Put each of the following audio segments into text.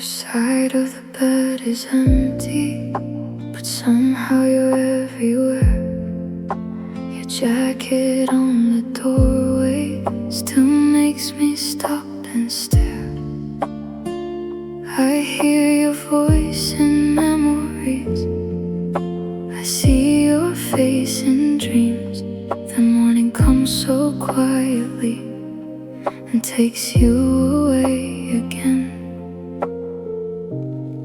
side of the bed is empty, but somehow you're everywhere. Your jacket on the doorway still makes me stop and stare. I hear your voice in memories, I see your face in dreams. The morning comes so quietly and takes you away again.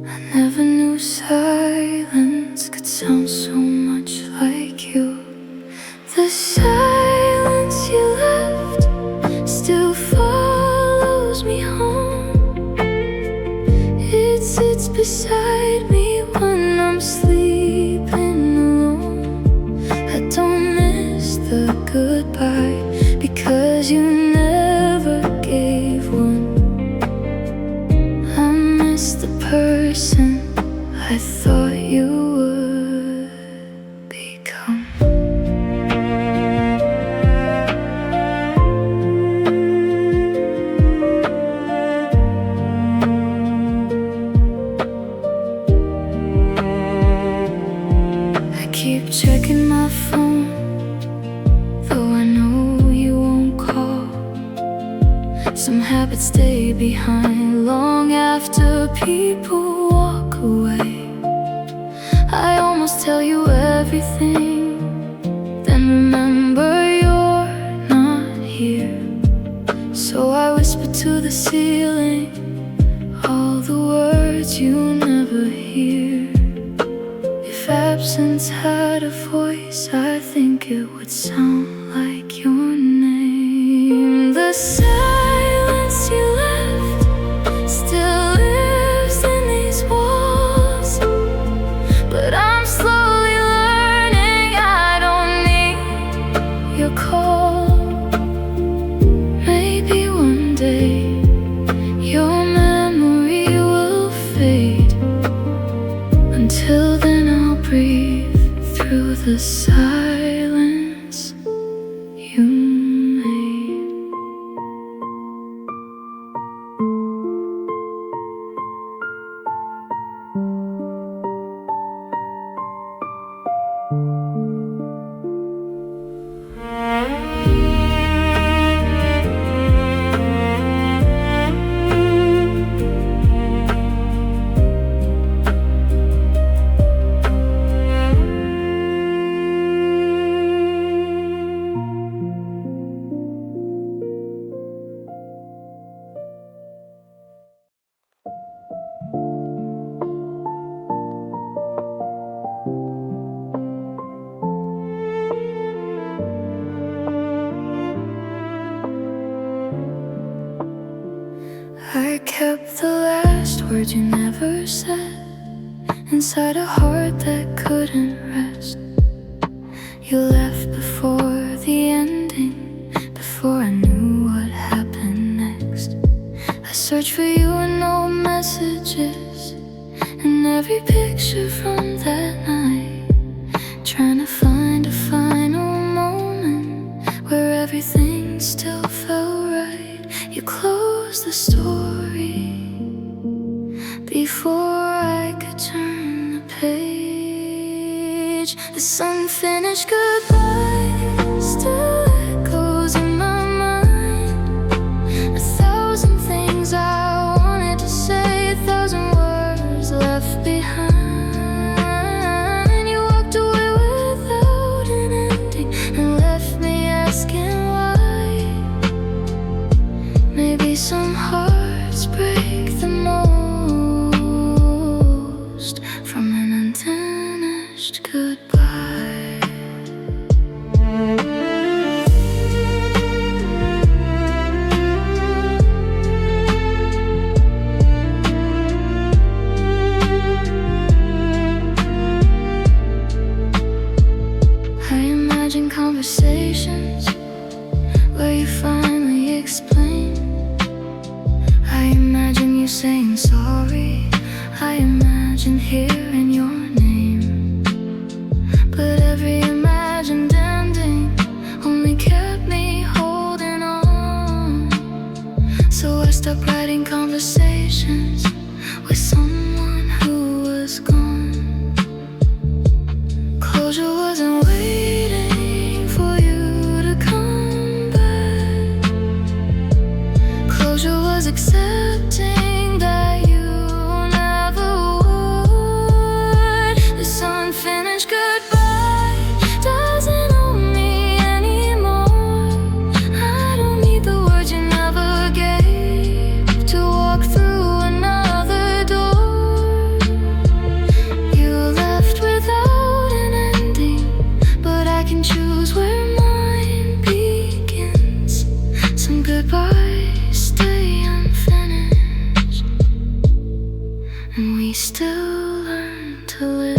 I never knew silence could sound so much like you. The silence you left still follows me home. It sits beside me when I'm sleeping alone. I don't miss the goodbye because you never gave one. I miss the person I thought you would become. I keep checking my phone, though I know you won't call. Some habits stay behind long after people walk away. I almost tell you everything, then remember you're not here. So I whisper to the ceiling all the words you never hear. If absence had a voice, I think it would sound like your name. The silence you left still lives in these walls, but I'm slowly learning I don't need your call. Maybe one day your memory will fade. Until then I'll breathe through the silence you made. I kept the last words you never said inside a heart that couldn't rest. You left before the ending, before I knew what happened next. I searched for you in old messages and every picture from that night, trying to find a final moment where everything still felt right. You closed the story before I could turn the page. This unfinished goodbye still echoes in my mind. 1,000 things I wanted to say, 1,000 words left behind. You walked away without an ending and left me asking why. Maybe some hearts break the most from an unfinished goodbye. I imagine conversations where you finally explain. I imagine you saying sorry, I imagine hearing your name. But every imagined ending only kept me holding on. So I stopped writing conversations with someone who was gone. Closure wasn't waiting for you to come back. Closure was accepting that you never would. This unfinished goodbye doesn't own me anymore. I don't need the words you never gave to walk through another door. You left without an ending, but I can choose where mine begins. Some goodbyes stay unfinished, and we still learn to live.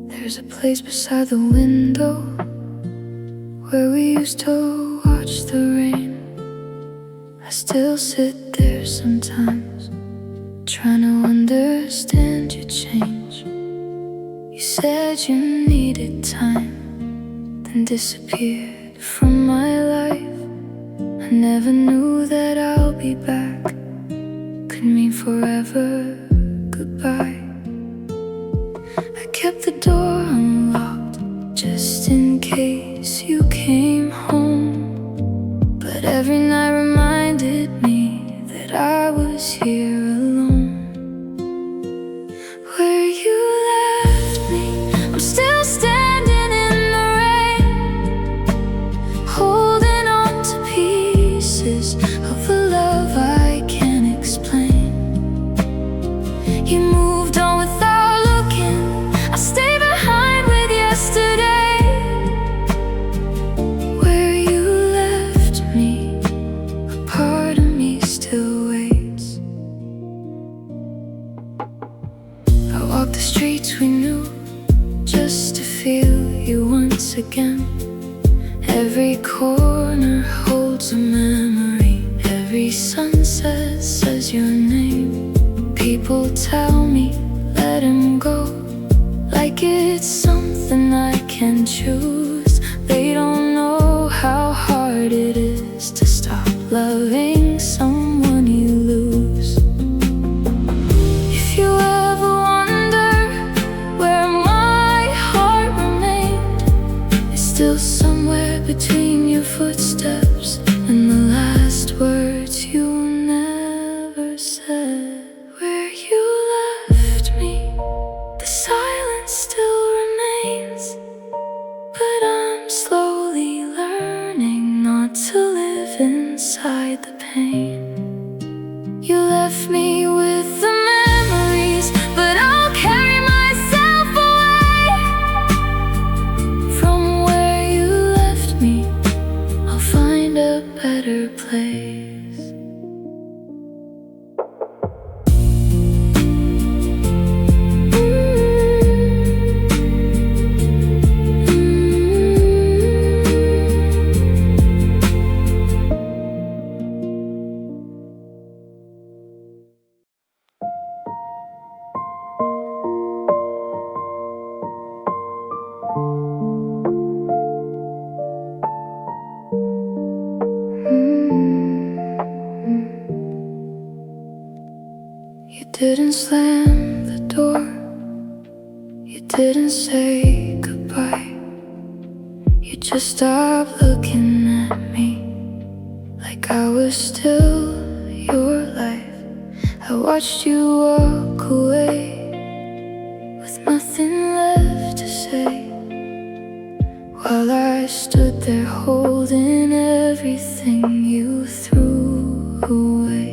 There's a place beside the window where we used to watch the rain. I still sit there sometimes, trying to understand your change. You said you needed time, then disappeared from my life. I never knew that I'll be back could mean forever goodbye. I kept the door unlocked just in case you came home, but every night reminded me that I was here alone. Where you left me, I'm still standing in the rain, holding on to pieces of a love I can't explain. You moved on without looking, I stay behind with yesterday. Where you left me, a part of me still waits. I walk the streets we knew just to feel you once again. Every corner holds a memory, every sunset says your name. People tell me let him go, like it's something I can choose. They don't know how hard it is to stop loving someone you lose. If you ever wonder where my heart remained, it's still somewhere between your footsteps and the last words you never said. Where you left me, the silence still remains, but I'm slowly learning not to live inside the pain. You left me with the memories, but I'll carry myself away. From where you left me, I'll find a better place. You didn't slam the door, you didn't say goodbye. You just stopped looking at me like I was still your life. I watched you walk away with nothing left to say, while I stood there holding everything you threw away.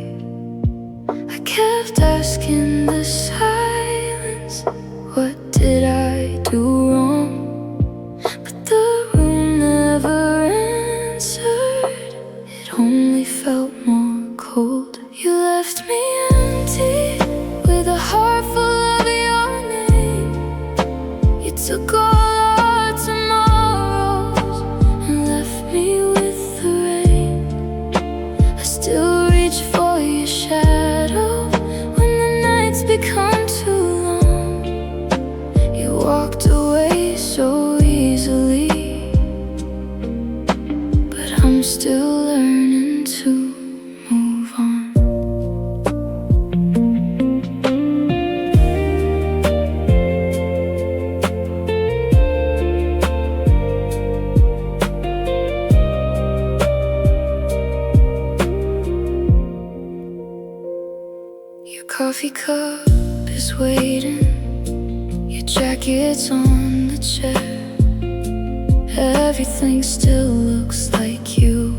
I kept asking the silence, what did I do wrong? But the jacket's on the chair. Everything still looks like you,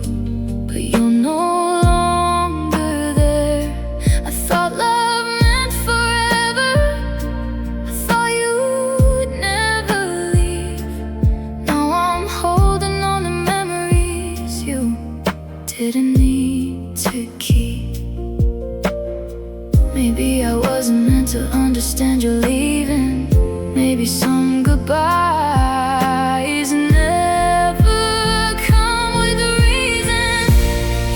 but you're no longer there. I thought love meant forever. I thought you'd never leave. Now I'm holding on to memories you didn't need to keep. Maybe I wasn't meant to understand you leaving. Maybe some goodbyes never come with a reason.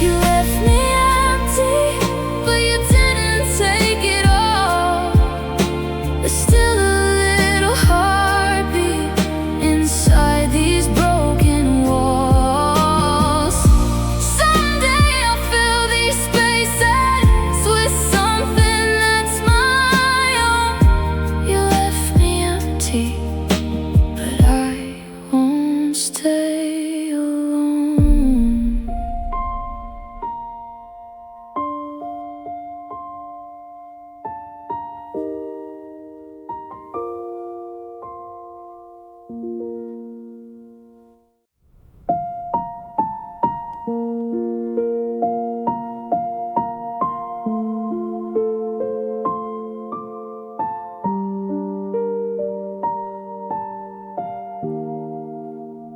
You left me empty, but you didn't take it all. There's still a little heartbeat inside these broken walls. Someday I'll fill these spaces with something that's my own. You left me empty, but I won't stay alone.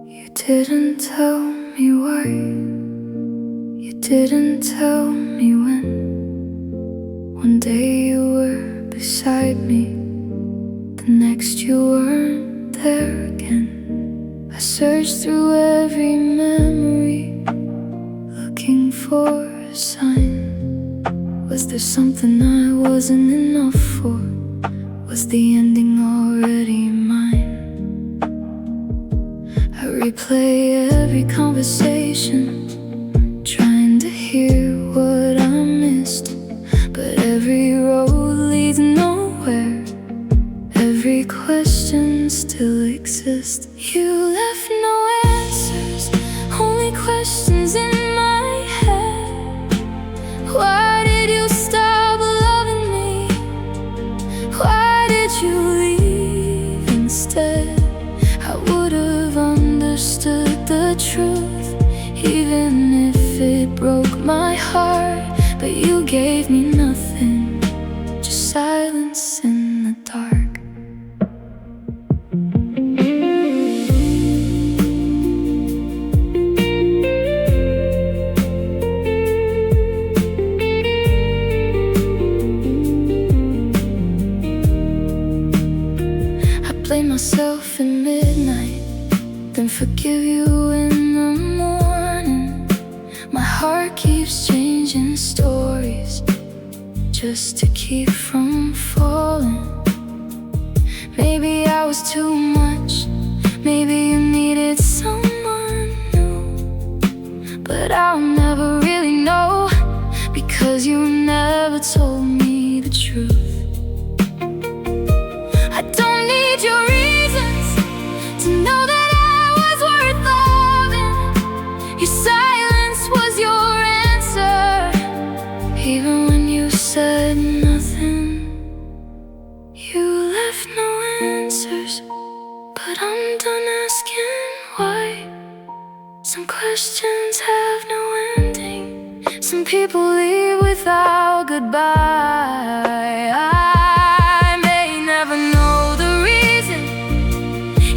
You didn't tell me why. You didn't tell me when. One day you were beside me, the next you weren't there again. I searched through every memory, looking for a sign. Was there something I wasn't enough for? Was the ending already mine? I replay every conversation, trying to hear what I missed. But every road leads nowhere, every question still exists. You left no answers, only questions in my head. Why did you stop loving me? Why did you leave instead? I would have understood the truth, even if it broke my heart. But you gave me nothing, just silence in the dark. I blame myself at midnight, then forgive you in the morning. My heart keeps changing stories just to keep from falling. Maybe I was too much, maybe you needed someone new. But I'll never really know, because you never told me the truth. I don't need your reasons to know that I was worth loving. Your silence was your answer, even when you said nothing. You left no answers, but I'm done asking why. Some questions have no ending. Some people leave without goodbye. I may never know the reason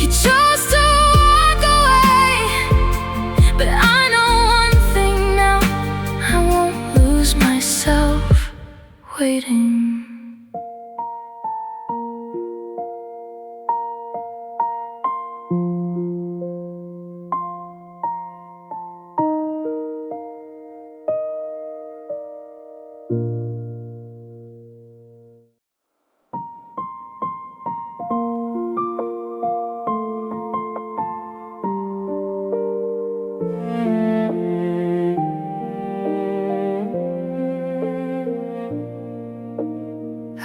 you chose to walk away, but I know one thing now: I won't lose myself waiting.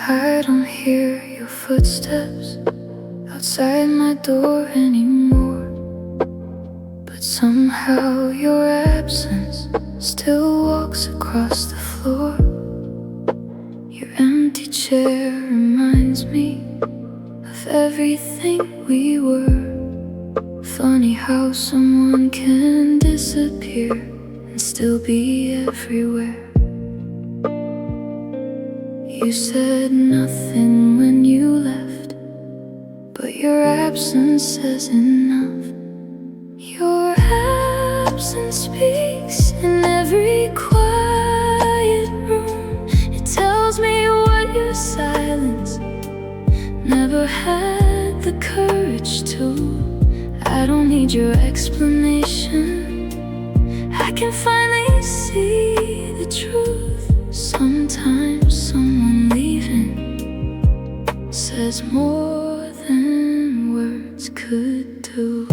I don't hear your footsteps outside my door anymore, but somehow your absence still walks across the floor. Your empty chair reminds me of of everything we were. Funny how someone can disappear and still be everywhere. You said nothing when you left, but your absence says enough. Your absence speaks in every quiet room. It tells me what your silence never had the courage to. I don't need your explanation. I can finally see the truth. Sometimes someone leaving says more than words could do.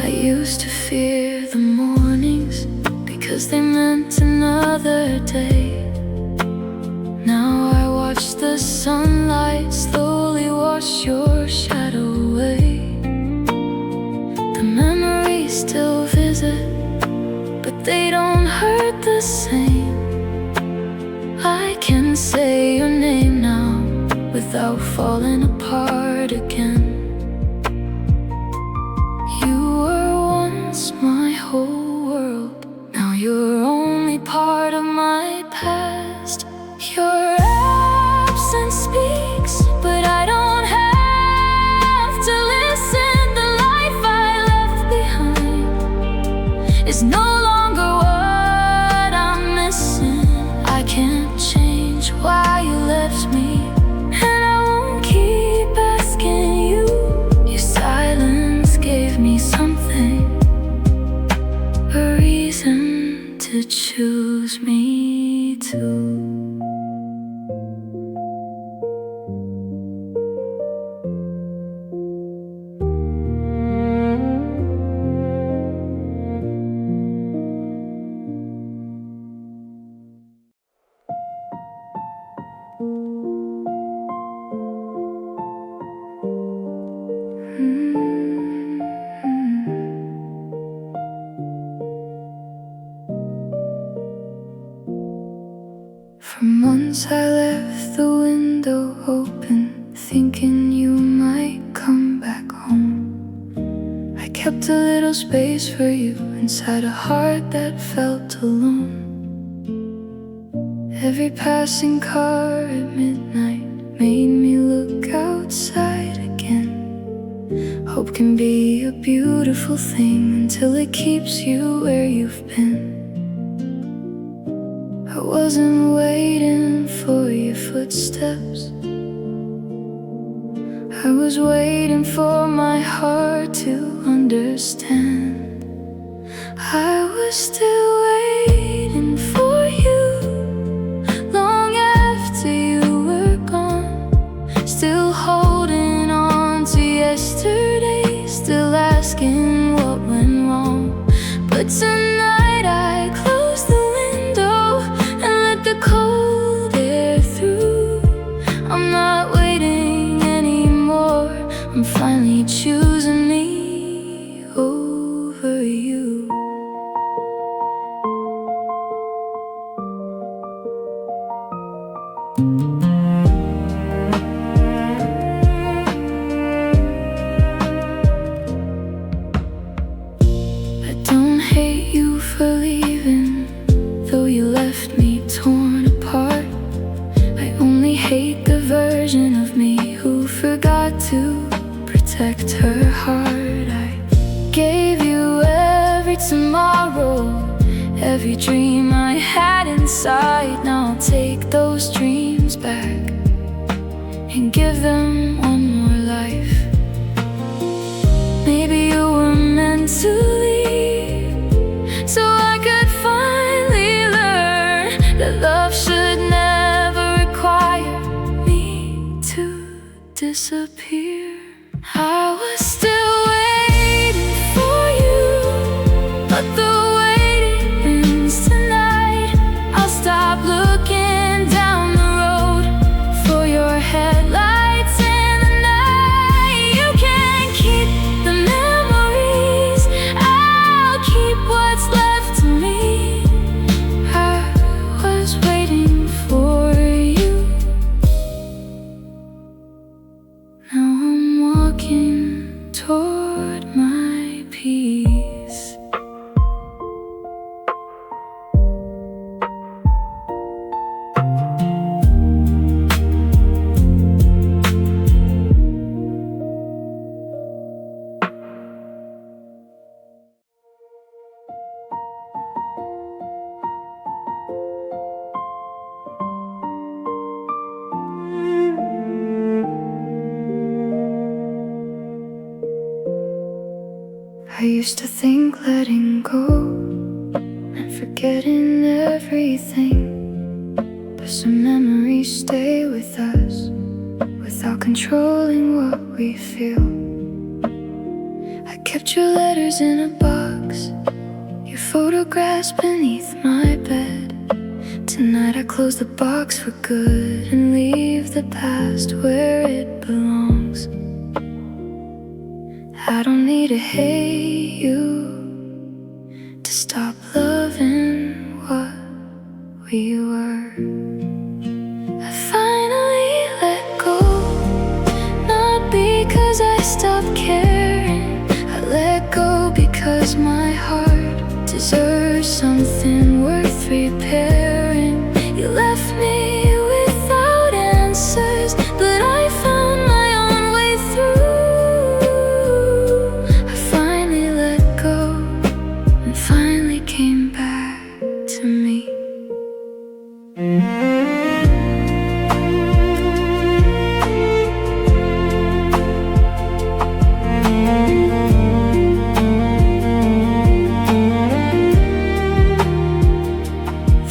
I used to fear the mornings because they meant another day. Now I watch the sunlight slowly wash your shadow away. The memories still visit, but they don't hurt the same. I can say your name now without falling apart again. You were once my whole world. Now you're only part of my past. Your absence speaks, but I don't have to listen. The life I left behind is no longer what I'm missing. I can't change why you left me, and I won't keep asking you. Your silence gave me something, a reason to choose me too. For months I left the window open, thinking you might come back home. I kept a little space for you inside a heart that felt alone. Every passing car at midnight made me look outside again. Hope can be a beautiful thing until it keeps you where you've been. I wasn't waiting for your footsteps. I was waiting for my heart to understand. I was still waiting for you long after you were gone. Still holding on to yesterday, still asking what went wrong. But tonight I closed the window and let the cold air through. I'm not waiting anymore. I'm finally choosing me over you. I don't hate you for leaving, though you left me torn apart. I only hate the version of me who forgot to protect her heart. I gave you every tomorrow, every dream I had inside. Now I'll take those dreams back and give them one more life. Maybe you were meant to leave, so I could finally learn that love should never require me to disappear. I was still waiting for you, but the waiting ends tonight. I'll stop looking down the road for your headlights in the night. You can't keep the memories used to think letting go and forgetting everything, but some memories stay with us without controlling what we feel. I kept your letters in a box, your photographs beneath my bed. Tonight I close the box for good and leave the past where it belongs. I don't need to hate you to stop loving what we were. I finally let go, not because I stopped caring. I let go because my heart deserves something worth repairing. You left me without answers, but I found my own way through. I finally let go and finally came back to me.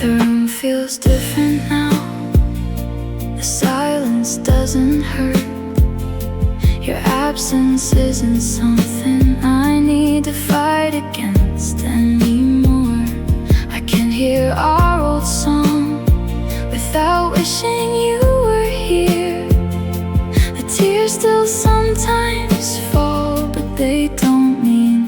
The room feels different now. The silence doesn't hurt. Your absence isn't something I need to fight against anymore. I can hear our old song without wishing you were here. The tears still sometimes fall, but they don't mean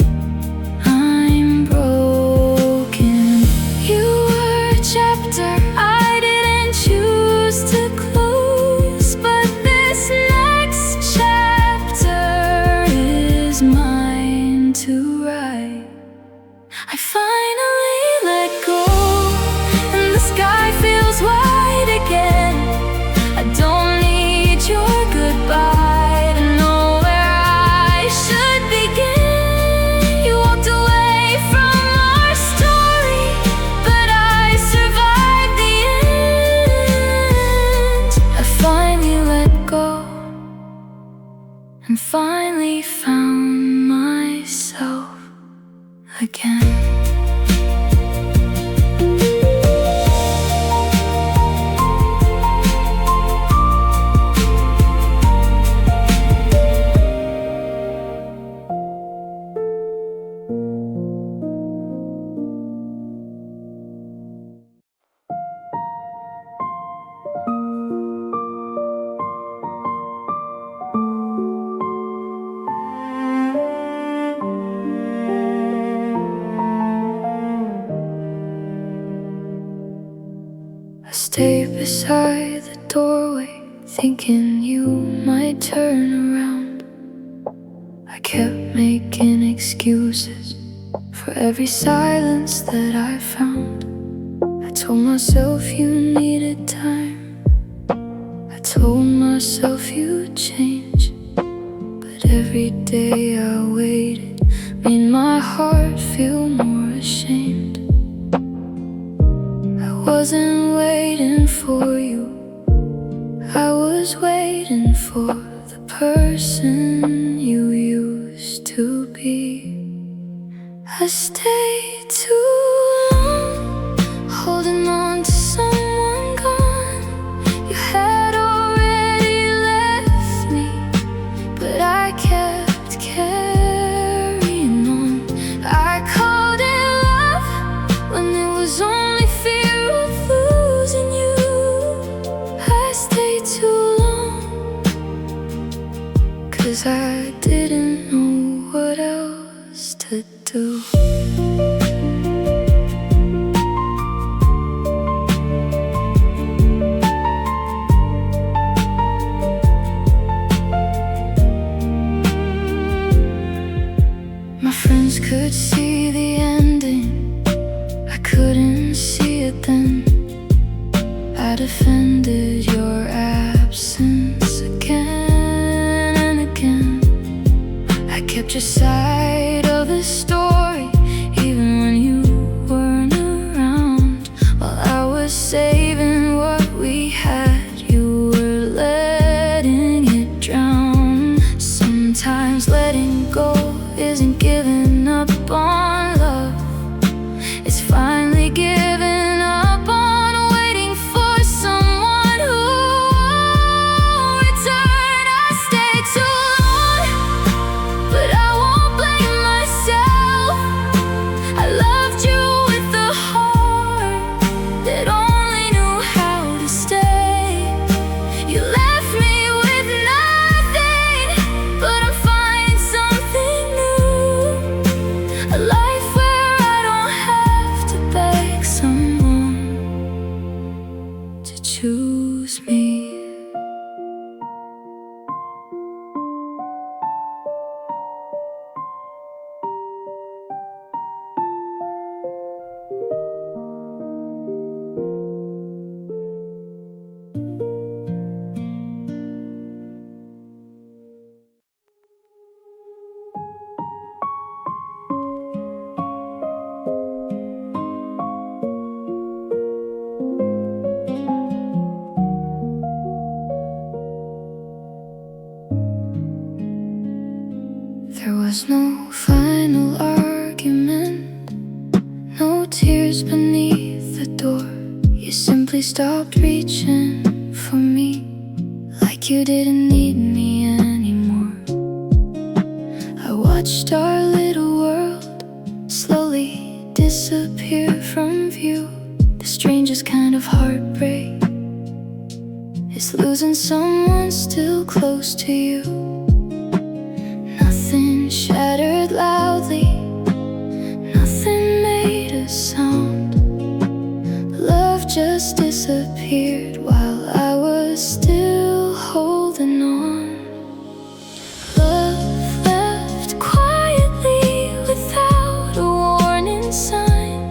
I'm broken. You were a chapter I didn't choose to close, but this next chapter is mine to write. I finally let go, and the sky feels white again. I don't need your goodbye to know where I should begin. You walked away from our story, but I survived the end. I finally let go and finally found myself again. I stayed beside the doorway, thinking you might turn around. I kept making excuses for every silence that I found. I told myself you needed time, I told myself you'd change, but every day I waited made my heart feel more ashamed. I wasn't waiting for you, I was waiting for the person you used to be. I stayed too long, holding on to someone gone. You had already left me, but I kept carrying on. I called it love when it was only fear of losing you. I stayed too long, 'cause I didn't know what else to do. My friends could see the ending, I couldn't see it then. I defended your absence again and again. I kept your side of the story, even when you weren't around. While I was saving what we had, you were letting it drown. Sometimes letting go isn't giving up A life where I don't have to beg someone to choose me. There was no final argument, no tears beneath the door. You simply stopped reaching for me, like you didn't need me anymore. I watched our little world slowly disappear from view. The strangest kind of heartbreak is losing someone still close to you. Nothing shattered loudly, nothing made a sound. Love just disappeared while I was still holding on. Love left quietly without a warning sign.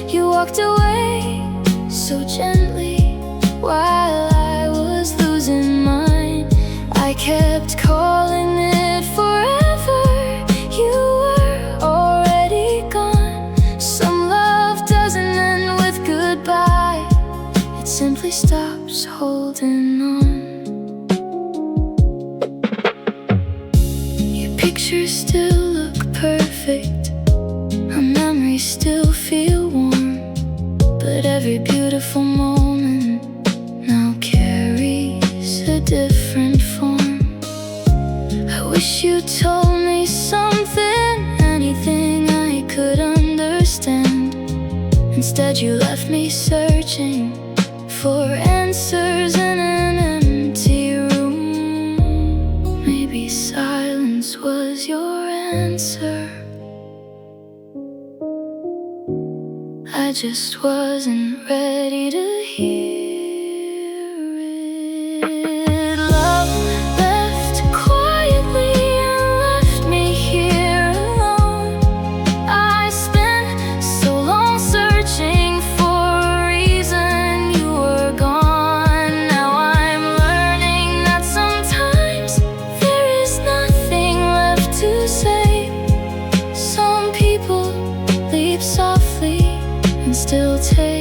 You walked away so gently while I was losing mine. I kept calling it forever. You were already gone. Some love doesn't end with goodbye, it simply stops holding on. Your pictures still look perfect, our memories still feel warm, but every beautiful moment now carries a different form. I wish you told me something, anything I could understand. Instead you left me searching for answers in an empty room. Maybe silence was your answer, I just wasn't ready to hear it. Love left quietly and left me here alone. I spent so long searching for a reason you were gone. Now I'm learning that sometimes there is nothing left to say. Some people leap softly and still take